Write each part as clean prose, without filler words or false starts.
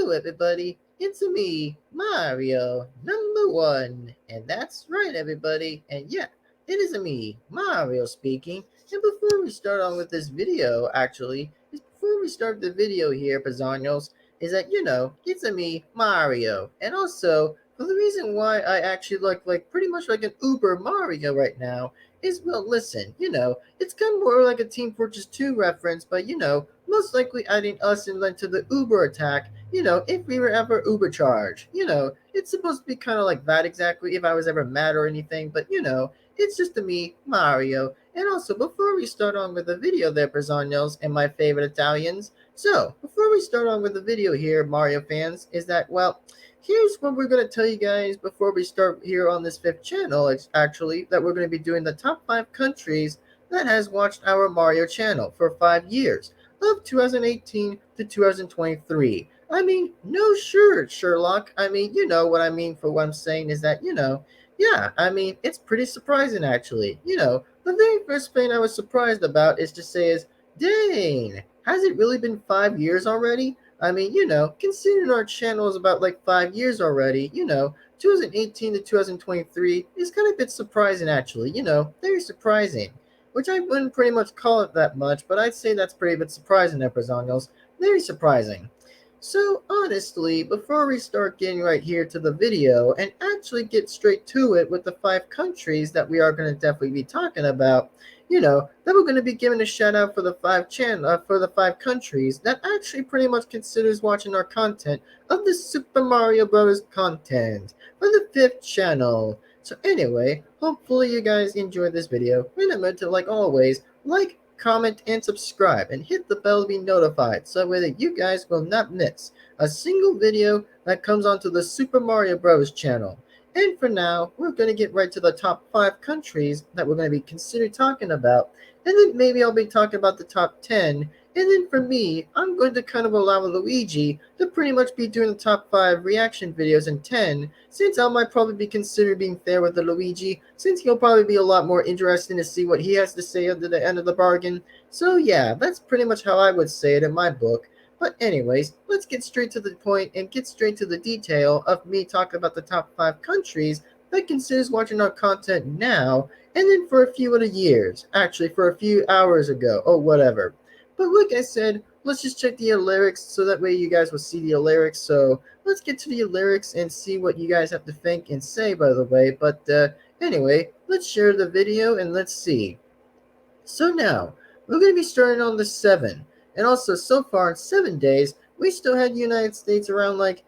Hello, everybody. It's me, Mario, number one. And that's right, everybody. And yeah, it is me, Mario speaking. And before we start on with this video, before we start the video here, Pizzanos, is that, it's me, Mario. And also, for the reason why I actually look like pretty much like an Uber Mario right now is, well, listen, it's kind of more like a Team Fortress 2 reference, but, most likely adding us into the Uber attack, if we were ever Uber charged. It's supposed to be kind of like that exactly if I was ever mad or anything, but it's just to me, Mario. And also, before we start on with the video there, Brazanos and my favorite Italians, so before we start on with the video here, Mario fans, is that, well, here's what we're going to tell you guys before we start here on this fifth channel. It's actually that we're going to be doing the top 5 countries that has watched our Mario channel for 5 years of 2018 to 2023. I mean, no, sure, Sherlock. I mean, you know what I mean for what I'm saying is that, yeah, I mean, it's pretty surprising actually. The very first thing I was surprised about is to say is, dang, has it really been 5 years already? I mean, considering our channel is about like 5 years already, 2018 to 2023 is kind of a bit surprising actually, very surprising. Which I wouldn't pretty much call it that much, but I'd say that's pretty bit surprising there, Brazangos. Very surprising. So honestly, before we start getting right here to the video and actually get straight to it with the 5 countries that we are going to definitely be talking about, that we're going to be giving a shout out for the for the 5 countries that actually pretty much considers watching our content of the Super Mario Bros. Content for the 5th channel. So anyway, hopefully you guys enjoyed this video. Remember to, like always, like, comment, and subscribe, and hit the bell to be notified so that you guys will not miss a single video that comes onto the Super Mario Bros. Channel. And for now, we're going to get right to the top 5 countries that we're going to be considered talking about, and then maybe I'll be talking about the top 10. And then for me, I'm going to kind of allow Luigi to pretty much be doing the top 5 reaction videos in 10, since I might probably be considered being fair with the Luigi, since he'll probably be a lot more interesting to see what he has to say at the end of the bargain. So yeah, that's pretty much how I would say it in my book. But anyways, let's get straight to the point and get straight to the detail of me talking about the top 5 countries that considers watching our content now, and then for a few other years, actually for a few hours ago, or whatever. But like I said, let's just check the lyrics so that way you guys will see the lyrics. So let's get to the lyrics and see what you guys have to think and say, by the way. But anyway, let's share the video and let's see. So now, we're going to be starting on the 7. And also, so far in 7 days, we still had United States around like,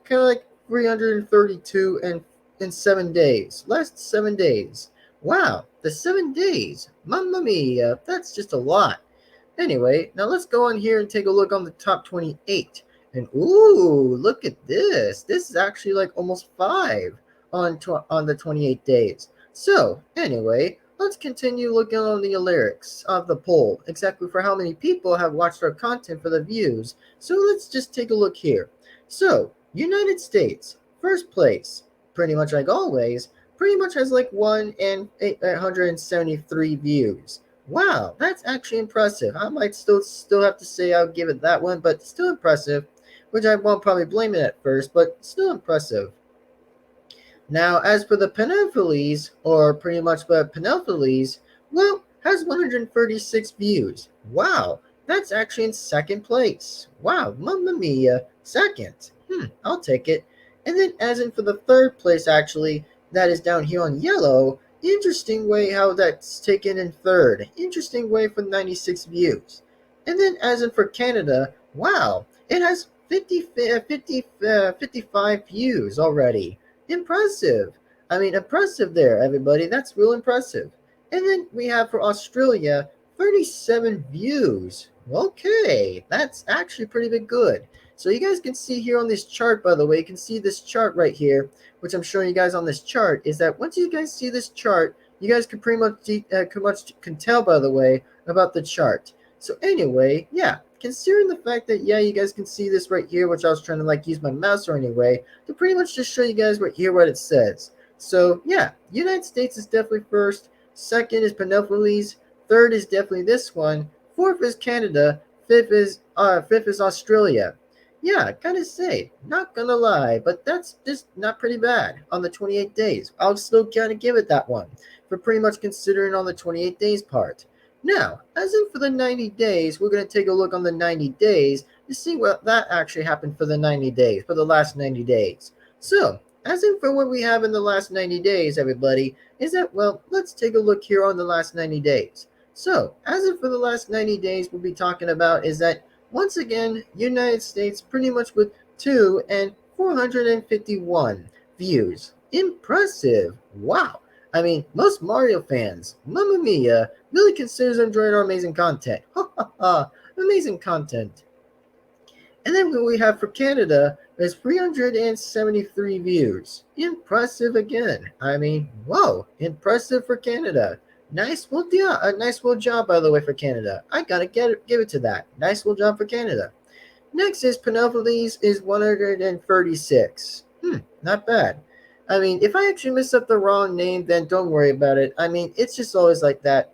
kind of like 332 in 7 days. Last 7 days. Wow, the 7 days. Mamma mia, that's just a lot. Anyway, now let's go on here and take a look on the top 28. And ooh, look at this. This is actually like almost 5 on the 28 days. So, anyway, let's continue looking on the lyrics of the poll, exactly for how many people have watched our content for the views. So let's just take a look here. So, United States, first place, pretty much like always, pretty much has like 1 and 873 views. Wow, that's actually impressive. I might still have to say I'll give it that one, but still impressive, which I won't probably blame it at first, but still impressive. Now, as for the Penophiles, or pretty much the Penophiles, well, has 136 views. Wow, that's actually in second place. Wow, mamma mia, second. I'll take it. And then as in for the third place, actually, that is down here on yellow, interesting way how that's taken in third. Interesting way for 96 views. And then as in for Canada, wow, it has 55 views already. Impressive. I mean, impressive there, everybody. That's real impressive. And then we have for Australia, 37 views. Okay, that's actually pretty big good. So you guys can see here on this chart, by the way, you can see this chart right here, which I'm showing you guys on this chart, is that once you guys see this chart, you guys can pretty much can tell, by the way, about the chart. So anyway, yeah, considering the fact that, yeah, you guys can see this right here, which I was trying to like use my mouse or anyway, to pretty much just show you guys right here what it says. So yeah, United States is definitely first, second is Penophiles, third is definitely this one, fourth is Canada, fifth is Australia. Yeah, gotta say, not gonna lie, but that's just not pretty bad on the 28 days. I'll still kind of give it that one for pretty much considering on the 28 days part. Now, as in for the 90 days, we're gonna take a look on the 90 days to see what that actually happened for the 90 days, for the last 90 days. So, as in for what we have in the last 90 days, everybody, is that, well, let's take a look here on the last 90 days. So, as in for the last 90 days, we'll be talking about is that once again, United States pretty much with 2 and 451 views. Impressive. Wow. I mean, most Mario fans, Mamma Mia, really considers enjoying our amazing content. Ha ha ha. Amazing content. And then what we have for Canada is 373 views. Impressive again. I mean, whoa, impressive for Canada. Nice, well, yeah, a nice well job by the way for Canada. I gotta give it to that. Nice well job for Canada. Next is Penelope's is 136. Not bad. I mean, if I actually mess up the wrong name, then don't worry about it. I mean, it's just always like that.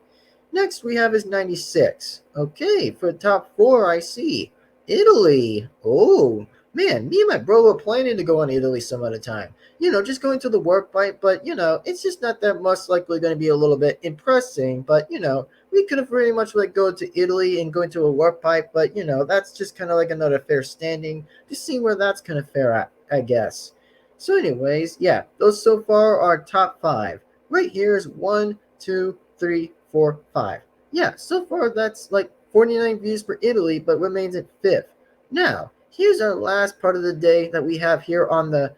Next we have is 96. Okay, for the top four, I see. Italy. Oh, man, me and my bro were planning to go on Italy some other time. Just going to the work bite, but, it's just not that much likely going to be a little bit impressing. But, we could have very much like go to Italy and go into a work pipe, but, that's just kind of like another fair standing. Just see where that's kind of fair at, I guess. So, anyways, yeah, those so far are top five. Right here is 1, 2, 3, 4, 5. Yeah, so far that's like 49 views for Italy, but remains at fifth. Now, here's our last part of the day that we have here on the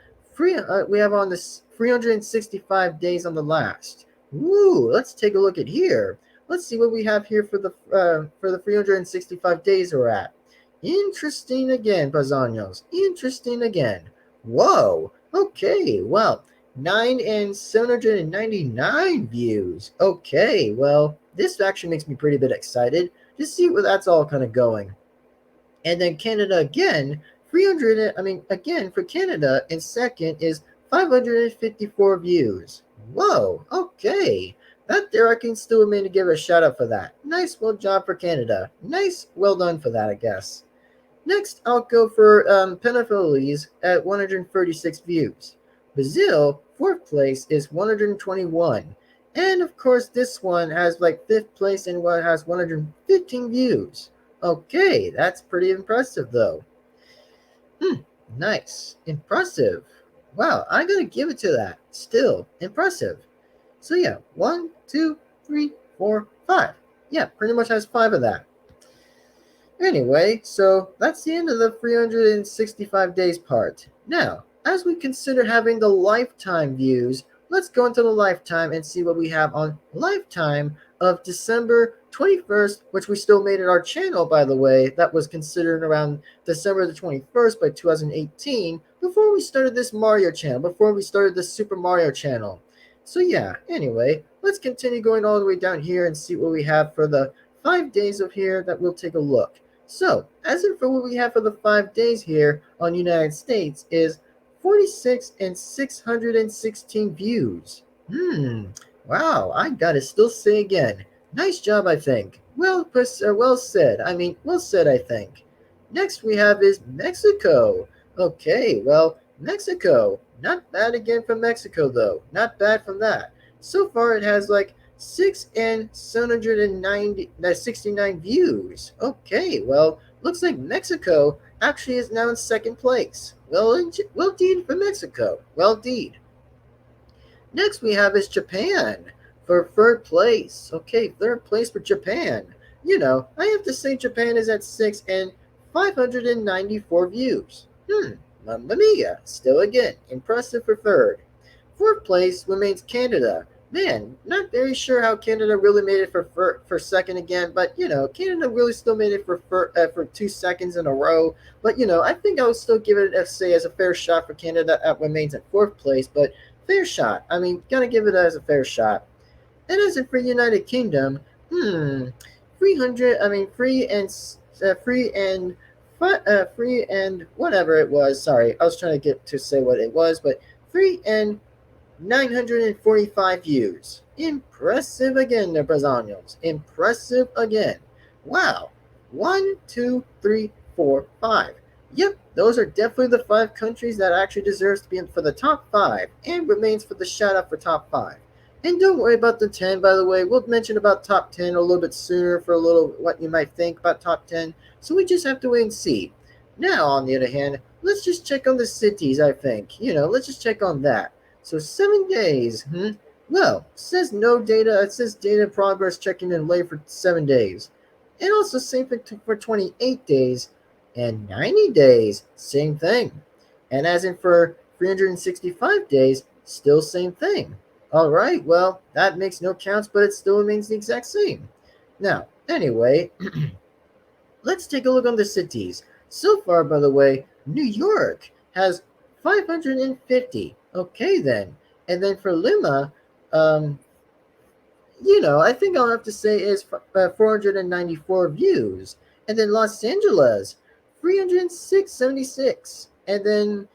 we have on this 365 days on the last. Ooh, let's take a look at here. Let's see what we have here for the 365 days we're at. Interesting again, Pazanos. Interesting again. Whoa. Okay. Well, 9 and 799 views. Okay, well, this actually makes me pretty bit excited to see where that's all kind of going. And then Canada again, 300, I mean, again, for Canada in second is 554 views. Whoa, okay. That there I can still remain to give a shout out for that. Nice, well job for Canada. Nice, well done for that, I guess. Next, I'll go for Penophiles at 136 views. Brazil, fourth place, is 121. And of course, this one has like fifth place and what has 115 views. Okay, that's pretty impressive though. Nice. Impressive. Wow, I'm gonna give it to that. Still impressive. So yeah, 1, 2, 3, 4, 5. Yeah, pretty much has 5 of that. Anyway, so that's the end of the 365 days part. Now, as we consider having the lifetime views, let's go into the lifetime and see what we have on lifetime of December 21st, which we still made at our channel, by the way. That was considered around December the 21st by 2018, before we started this Mario channel, before we started this Super Mario channel. So yeah, anyway, let's continue going all the way down here and see what we have for the 5 days of here that we'll take a look. So, as in for what we have for the 5 days here on United States is 46 and 616 views. Wow, I gotta still say again, nice job, I think. Well said. I mean, well said, I think. Next we have is Mexico. Okay, well, Mexico. Not bad again from Mexico, though. Not bad from that. So far, it has like 6 and 769 views. Okay, well, looks like Mexico actually is now in second place. Well deed for Mexico. Well deed. Next we have is Japan for third place. Okay, third place for Japan. I have to say Japan is at 6 and 594 views. Mamma mia. Still again, impressive for third. Fourth place remains Canada. Man, not very sure how Canada really made it for second again, but Canada really still made it for 2 seconds in a row. But I think I would still give it as a fair shot for Canada that remains at fourth place. But fair shot. I mean, gotta give it as a fair shot. And as for United Kingdom, 300. I mean, free and whatever it was. Sorry, I was trying to get to say what it was, but 3 and 945 views. Impressive again, the Brazilians. Impressive again. Wow. 1, 2, 3, 4, 5. Yep, those are definitely the 5 countries that actually deserves to be in for the top 5 and remains for the shout out for top 5. And don't worry about the 10, by the way. We'll mention about top 10 a little bit sooner for a little what you might think about top 10. So we just have to wait and see. Now, on the other hand, let's just check on the cities, I think. Let's just check on that. So 7 days. Well, it says no data. It says data progress checking in late for 7 days. And also same thing for 28 days and 90 days, same thing. And as in for 365 days, still same thing. All right, well, that makes no counts, but it still remains the exact same. Now, anyway, let's take a look on the cities. So far, by the way, New York has 550. Okay, then. And then for Lima, um, I think I'll have to say is 494 views. And then Los Angeles, 376. And then,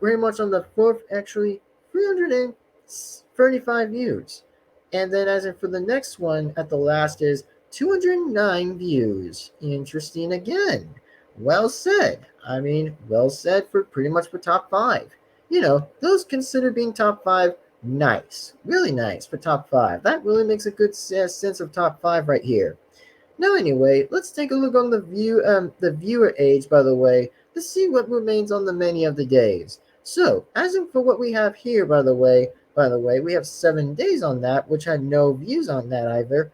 pretty much on the fourth, actually, 335 views. And then, as in for the next one at the last, is 209 views. Interesting again. Well said. I mean, well said for pretty much for top 5. Those considered being top 5, nice. Really nice for top 5. That really makes a good sense of top 5 right here. Now, anyway, let's take a look on the viewer age, by the way, to see what remains on the menu of the days. So, as in for what we have here, by the way, we have 7 days on that, which had no views on that either.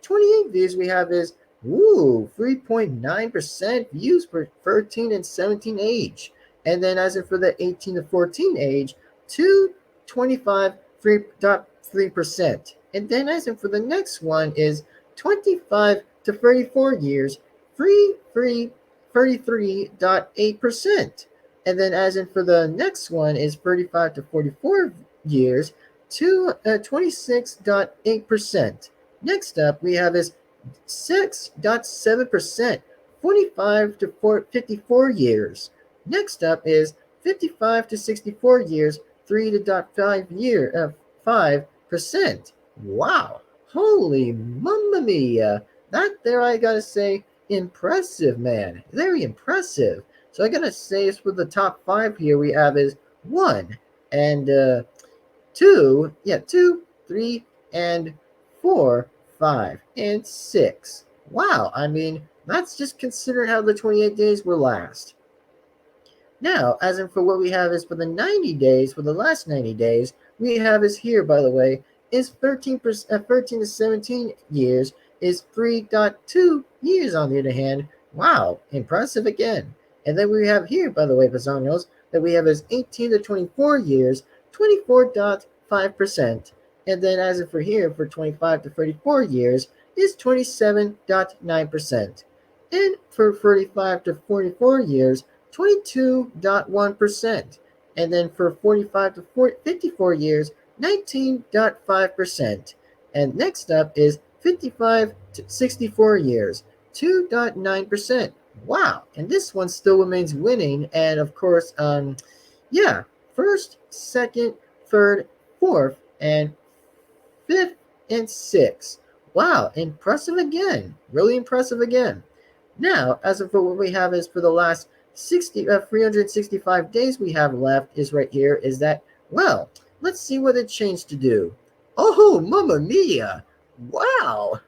28 views we have is 3.9% views for 13 and 17 age. And then as in for the 18 to 14 age, 225 3.3%. And then as in for the next one is 25 to 34 years, 33.8%. And then as in for the next one is 35 to 44 years, 26.8%. Next up we have is 6.7%, 45 to 54 years. Next up is 55 to 64 years, 5%. Wow. Holy mamma mia. That there I gotta say, impressive, man. Very impressive. So I gotta say it's for the top 5 here we have is 1 and 2, 2, 3, and 4, 5, and 6. Wow, I mean, that's just considering how the 28 days will last. Now, as in for what we have is for the 90 days, for the last 90 days, we have is here, by the way, is 13 to 17 years is 3.2 years on the other hand. Wow, impressive again. And then we have here, by the way, Bazanos, that we have is 18 to 24 years, 24.5%. And then as in for here, for 25 to 34 years, is 27.9%. And for 35 to 44 years, 22.1%. And then for 45 to 54 years, 19.5%. And next up is 55 to 64 years, 2.9%. Wow. And this one still remains winning. And of course, first, second, third, fourth, and fifth, and sixth. Wow. Impressive again. Really impressive again. Now, as of what we have is for the last 365 days we have left is right here is that, well, let's see what it changed to do. Oh, mamma mia. Wow.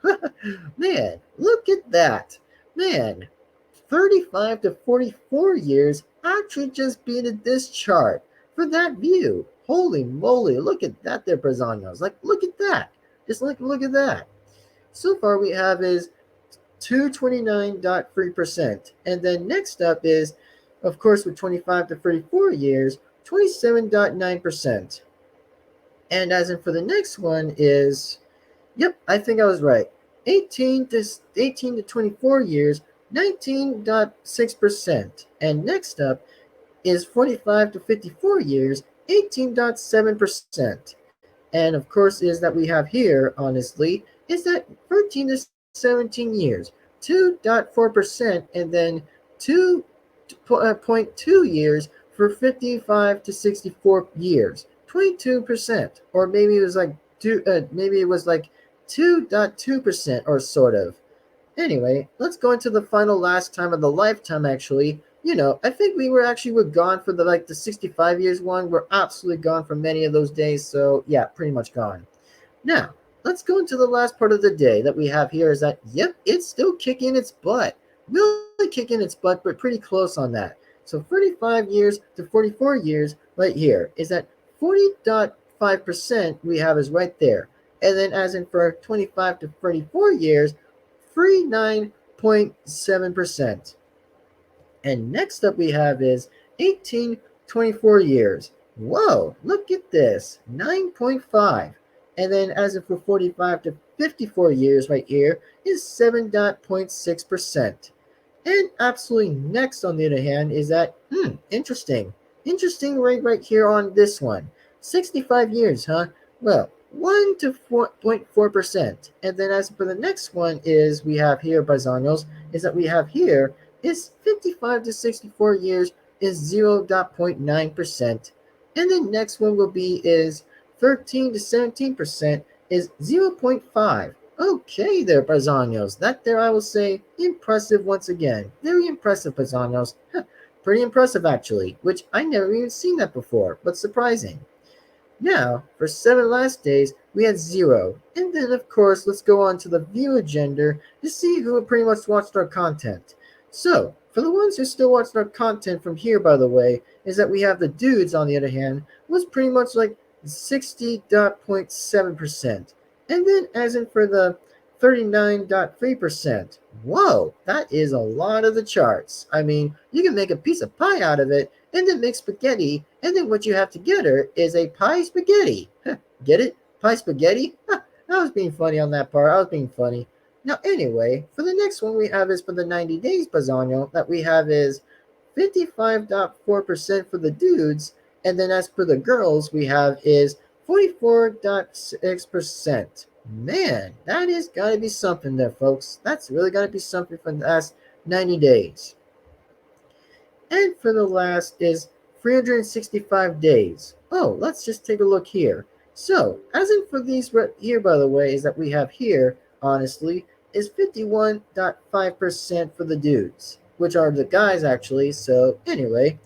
Man, look at that. Man, 35 to 44 years actually just beat this chart for that view. Holy moly, look at that there, Brazanos. Like, look at that. Just look at that. So far we have is 229.3%. And then next up is, of course, with 25 to 34 years, 27.9%. And as in for the next one is, yep, I think I was right. 18 to 24 years, 19.6%. And next up is 45 to 54 years, 18.7%. And of course is that we have here, honestly, is that 13 to 17 years, 2.4%, and then 2.2 years for 55 to 64 years, 22%, or maybe it was like 2.2% or sort of. anyway, let's go into the final last time of the lifetime actually. I think we're gone for the 65 years one. We're absolutely gone for many of those days. So yeah, pretty much gone. Now, let's go into the last part of the day that we have here is that, yep, it's still kicking its butt. Really kicking its butt, but pretty close on that. So 35 years to 44 years right here is that 40.5% we have is right there. And then as in for 25 to 34 years, 39.7%. And next up we have is 18 24 years. Whoa, look at this, 9.5. And then as of for 45 to 54 years right here is 7.6%. And absolutely next on the other hand is that, interesting. Interesting right here on this one. 65 years, huh? Well, 1 to 4.4%. And then as for the next one is we have here, Bazanos, is that we have here is 55 to 64 years is 0.9%. And the next one will be is 13 to 17% is 0.5. Okay there, Pazanos. That there I will say impressive once again. Very impressive, Pazanos. Pretty impressive actually, which I never even seen that before, but surprising. Now, for 7 last days, we had 0. And then, of course, let's go on to the view agenda to see who pretty much watched our content. So, for the ones who still watched our content from here, by the way, is that we have the dudes, on the other hand, was pretty much like 60.7%. And then, as in for the 39.3%. Whoa, that is a lot of the charts. I mean, you can make a piece of pie out of it, and then make spaghetti, and then what you have together is a pie spaghetti. Get it? Pie spaghetti? I was being funny on that part. I was being funny. Now, anyway, for the next one we have is for the 90 days Bazano, that we have is 55.4% for the dudes, and then as for the girls, we have is 44.6%. Man, that is gotta be something there, folks. That's really gotta be something for the last 90 days. And for the last is 365 days. Oh, let's just take a look here. So, as in for these right here, by the way, is that we have here, honestly, is 51.5% for the dudes, which are the guys actually. So, anyway,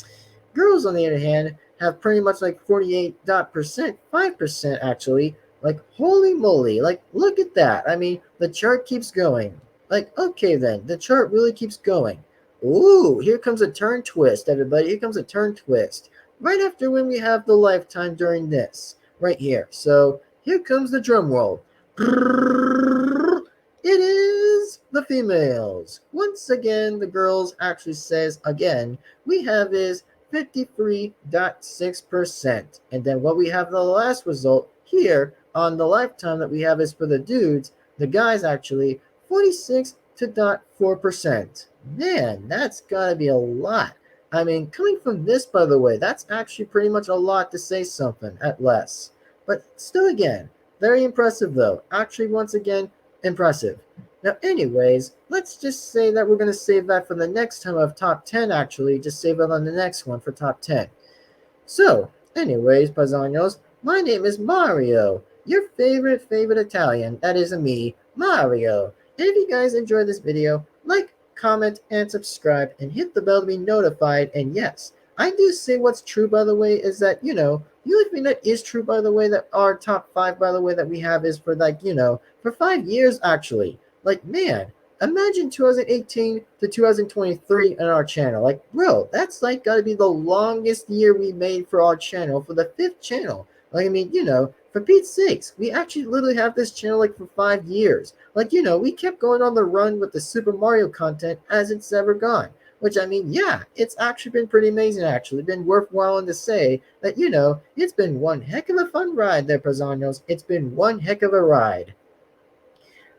girls, on the other hand, have pretty much like 48% 5% actually. Like, holy moly, like, look at that. I mean, the chart keeps going. Like, okay then, the chart really keeps going. Ooh, here comes a turn twist, everybody. Here comes a turn twist. Right after when we have the lifetime during this, right here. So, here comes the drum roll. It is the females. Once again, the girls actually says again, we have is 53.6%. And then what we have the last result here on the lifetime that we have is for the dudes, the guys actually, 46.4%. Man, that's gotta be a lot. I mean, coming from this, by the way, that's actually pretty much a lot to say something at less. But still, again, very impressive though. Actually, once again, impressive. Now, anyways, let's just say that we're going to save that for the next time of top 10, actually. Just save it on the next one for top 10. So, anyways, Paisanos, my name is Mario, your favorite Italian. That is me, Mario. And if you guys enjoyed this video, like, comment, and subscribe, and hit the bell to be notified. And yes, I do say what's true, by the way, is that, the only thing that is true, by the way, that our top 5, by the way, that we have is for for 5 years, actually. Like, man, imagine 2018 to 2023 on our channel. Like, bro, that's like gotta be the longest year we made for our channel, for the 5th channel. Like, I mean, for Pete's sakes, we actually literally have this channel like for 5 years. Like, we kept going on the run with the Super Mario content as it's ever gone. Which, I mean, yeah, it's actually been pretty amazing, actually. Been worthwhile to say that, it's been one heck of a fun ride there, Paisanos. It's been one heck of a ride.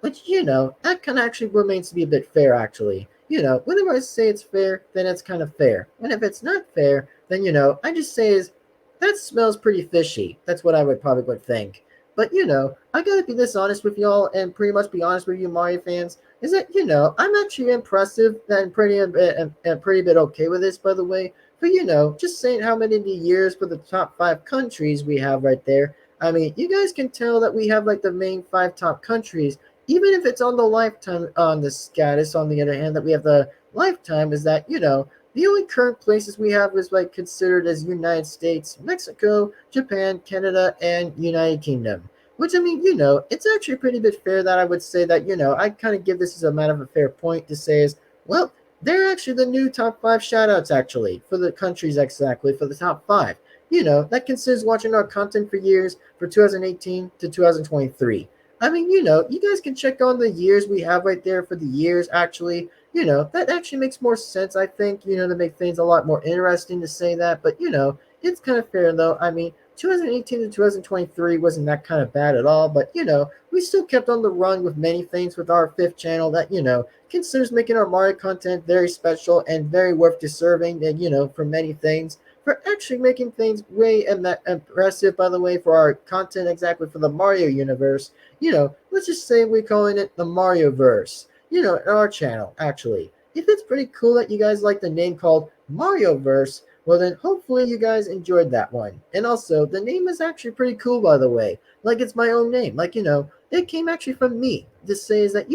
Which, that kind of actually remains to be a bit fair, actually. Whenever I say it's fair, then it's kind of fair. And if it's not fair, then, I just say is, that smells pretty fishy. That's what I would probably think. But, I gotta be this honest with y'all and pretty much be honest with you, Mario fans, is that, I'm actually impressive and pretty bit okay with this, by the way. But, just saying how many years for the top 5 countries we have right there. I mean, you guys can tell that we have like the main 5 top countries even if it's on the lifetime on the status, on the other hand, that we have the lifetime, is that, the only current places we have is like considered as United States, Mexico, Japan, Canada, and United Kingdom. Which, I mean, it's actually a pretty bit fair that I would say that, I kind of give this as a matter of a fair point to say is, well, they're actually the new top five shoutouts, actually, for the countries, exactly, for the top five. That considers watching our content for years, for 2018 to 2023. I mean, you guys can check on the years we have right there for the years, actually. That actually makes more sense, I think, to make things a lot more interesting to say that. But, it's kind of fair, though. I mean, 2018 to 2023 wasn't that kind of bad at all. But, we still kept on the run with many things with our fifth channel that, considers making our Mario content very special and very worth deserving, and, for many things. For actually making things way impressive, by the way, for our content exactly for the Mario universe. Let's just say we're calling it the Mario Verse, in our channel, actually. If it's pretty cool that you guys like the name called Mario Verse, well then hopefully you guys enjoyed that one. And also, the name is actually pretty cool, by the way. Like it's my own name. Like, it came actually from me. This says that,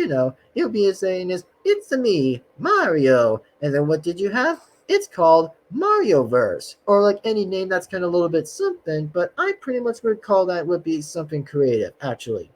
it'll be a saying is, it's me, Mario. And then what did you have? It's called Mario Verse. Or like any name that's kind of a little bit something, but I pretty much would call that would be something creative, actually.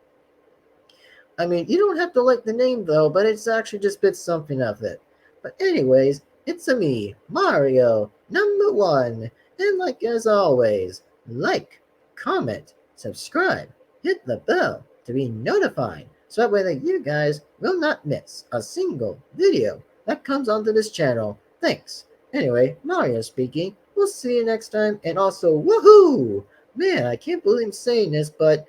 I mean, you don't have to like the name though, but it's actually just bit something of it. But anyways, it's a me, Mario, number one. And like as always, like, comment, subscribe, hit the bell to be notified. So that way that you guys will not miss a single video that comes onto this channel. Thanks. Anyway, Mario speaking. We'll see you next time. And also, woohoo! Man, I can't believe I'm saying this, but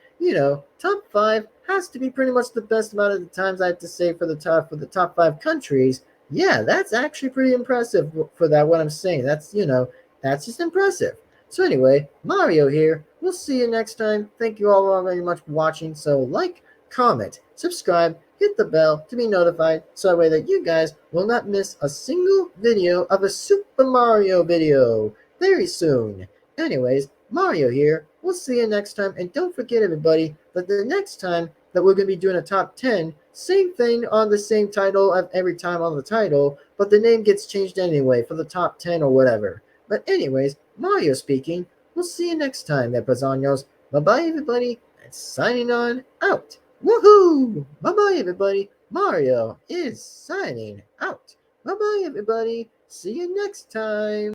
top five has to be pretty much the best amount of the times I have to say for the top five countries. Yeah, that's actually pretty impressive for that. What I'm saying, that's just impressive. So anyway, Mario here. We'll see you next time. Thank you all very much for watching. So like, comment, subscribe, hit the bell to be notified, so that way that you guys will not miss a single video of a Super Mario video very soon. Anyways, Mario here. We'll see you next time. And don't forget, everybody, that the next time that we're going to be doing a top 10, same thing on the same title of every time on the title, but the name gets changed anyway for the top 10 or whatever. But anyways, Mario speaking. We'll see you next time, Epizanos. Bye-bye, everybody. And signing on out. Woohoo! Bye-bye, everybody. Mario is signing out. Bye-bye, everybody. See you next time.